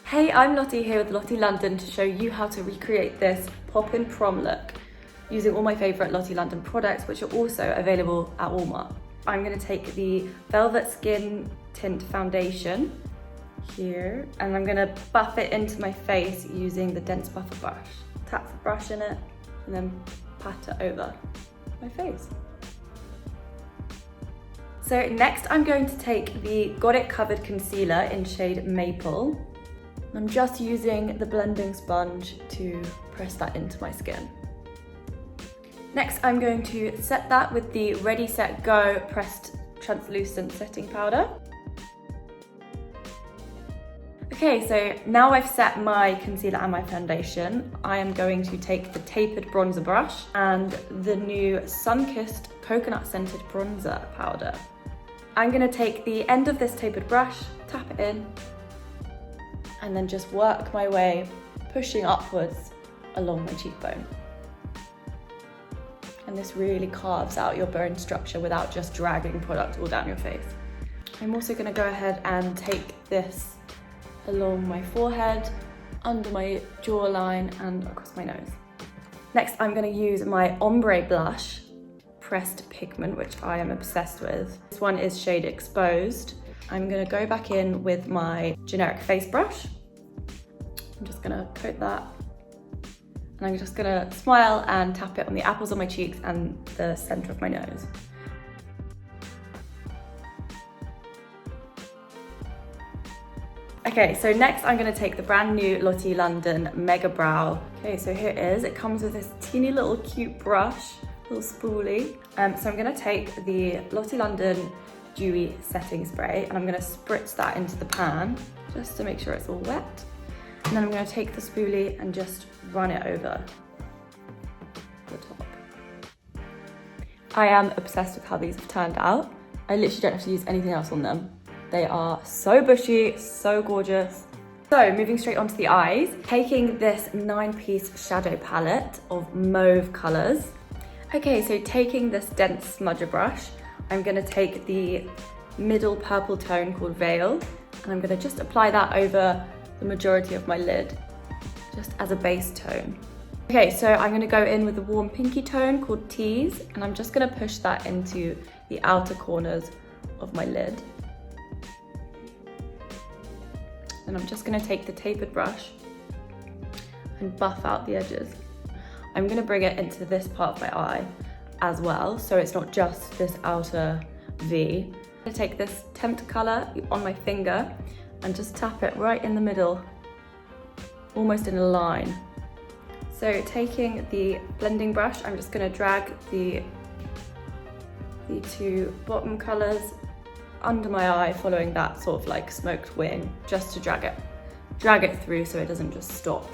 Hey, I'm Lottie here with Lottie London to show you how to recreate this pop-in prom look using all my favourite Lottie London products, which are also available at Walmart. I'm going to take the Velvet Skin Tint Foundation here and I'm going to buff it into my face using the dense buffer brush. Tap the brush in it and then pat it over my face. So next I'm going to take the Got It Covered concealer in shade Maple. I'm just using the blending sponge to press that into my skin. Next, I'm going to set that with the Ready, Set, Go pressed translucent setting powder. Okay, so now I've set my concealer and my foundation, I am going to take the tapered bronzer brush and the new Sun-Kissed coconut scented bronzer powder. I'm going to take the end of this tapered brush, tap it in, and then just work my way, pushing upwards along my cheekbone. And this really carves out your bone structure without just dragging product all down your face. I'm also going to go ahead and take this along my forehead, under my jawline and across my nose. Next, I'm going to use my ombre blush, pressed pigment, which I am obsessed with. This one is shade Exposed. I'm going to go back in with my generic face brush. I'm just going to coat that. And I'm just going to smile and tap it on the apples of my cheeks and the center of my nose. Okay, so next I'm going to take the brand new Lottie London Mega Brow. Okay, so here it is. It comes with this teeny little cute brush, little spoolie. So I'm going to take the Lottie London Dewy Setting Spray and I'm going to spritz that into the pan just to make sure it's all wet. And then I'm going to take the spoolie and just run it over the top. I am obsessed with how these have turned out. I literally don't have to use anything else on them. They are so bushy, so gorgeous. So moving straight onto the eyes, taking this 9-piece shadow palette of mauve colours. Okay, so taking this dense smudger brush, I'm going to take the middle purple tone called Veil, and I'm going to just apply that over the majority of my lid, just as a base tone. Okay, so I'm going to go in with a warm pinky tone called Tease, and I'm just going to push that into the outer corners of my lid. And I'm just going to take the tapered brush and buff out the edges. I'm going to bring it into this part of my eye as well, so it's not just this outer V. I'm going to take this Tempt colour on my finger and just tap it right in the middle, almost in a line. So taking the blending brush, I'm just going to drag the two bottom colours under my eye, following that sort of like smoked wing, just to drag it through so it doesn't just stop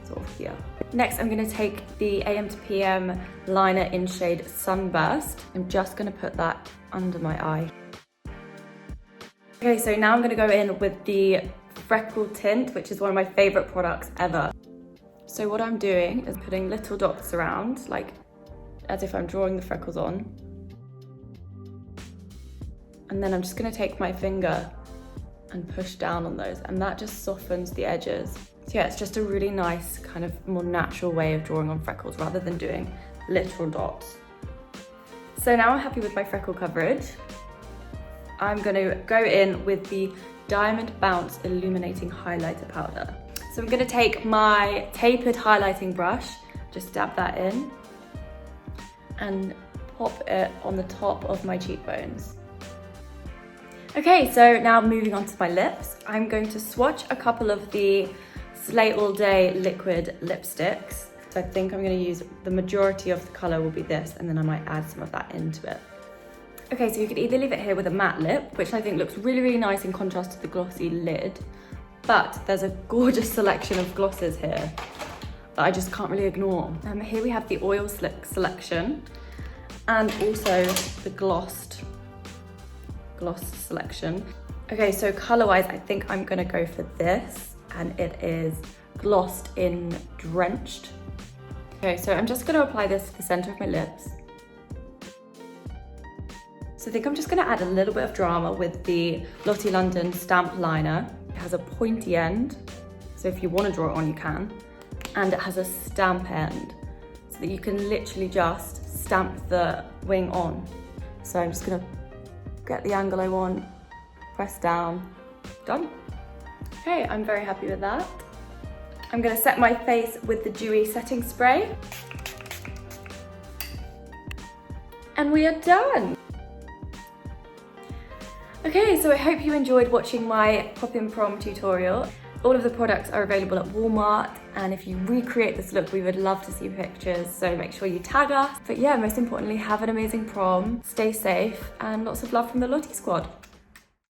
sort of here. Next, I'm going to take the AM to PM liner in shade Sunburst. I'm just going to put that under my eye. Okay, so now I'm going to go in with the Freckle Tint, which is one of my favourite products ever. So what I'm doing is putting little dots around, like as if I'm drawing the freckles on. And then I'm just going to take my finger and push down on those, and that just softens the edges. So yeah, it's just a really nice kind of more natural way of drawing on freckles rather than doing literal dots. So now I'm happy with my freckle coverage. I'm going to go in with the Diamond Bounce Illuminating Highlighter Powder. So I'm going to take my tapered highlighting brush, just dab that in, and pop it on the top of my cheekbones. Okay, so now moving on to my lips, I'm going to swatch a couple of the Slay All Day liquid lipsticks. So I think I'm going to use the majority of the colour will be this, and then I might add some of that into it. Okay, so you could either leave it here with a matte lip, which I think looks really, really nice in contrast to the glossy lid, but there's a gorgeous selection of glosses here that I just can't really ignore. Here we have the Oil Slick selection, and also the glossed selection. Okay, so colour-wise, I think I'm gonna go for this, and it is Glossed in Drenched. Okay, so I'm just gonna apply this to the centre of my lips. So I think I'm just gonna add a little bit of drama with the Lottie London Stamp Liner. It has a pointy end, so if you want to draw it on, you can. And it has a stamp end, so that you can literally just stamp the wing on. So I'm just gonna get the angle I want, press down, done. Okay, I'm very happy with that. I'm gonna set my face with the dewy setting spray. And we are done. Okay, so I hope you enjoyed watching my Poppin Prom tutorial. All of the products are available at Walmart, and if you recreate this look, we would love to see pictures, so make sure you tag us. But yeah, most importantly, have an amazing prom, stay safe, and lots of love from the Lottie squad.